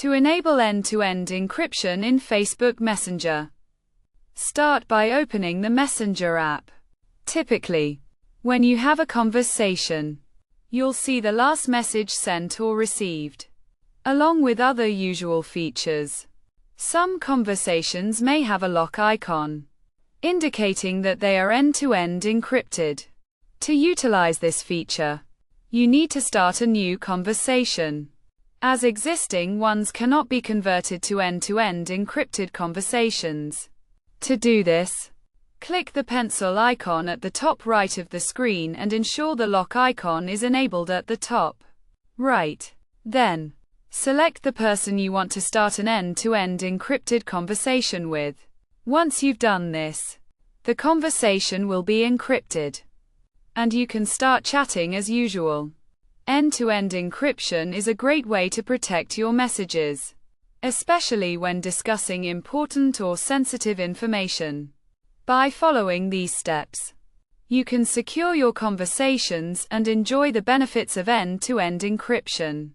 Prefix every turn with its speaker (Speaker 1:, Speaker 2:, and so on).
Speaker 1: To enable end-to-end encryption in Facebook Messenger, start by opening the Messenger app. Typically, when you have a conversation, you'll see the last message sent or received, along with other usual features. Some conversations may have a lock icon, indicating that they are end-to-end encrypted. To utilize this feature, you need to start a new conversation, as existing ones cannot be converted to end-to-end encrypted conversations. To do this, click the pencil icon at the top right of the screen and ensure the lock icon is enabled at the top right. Then, select the person you want to start an end-to-end encrypted conversation with. Once you've done this, the conversation will be encrypted, and you can start chatting as usual. End-to-end encryption is a great way to protect your messages, especially when discussing important or sensitive information. By following these steps, you can secure your conversations and enjoy the benefits of end-to-end encryption.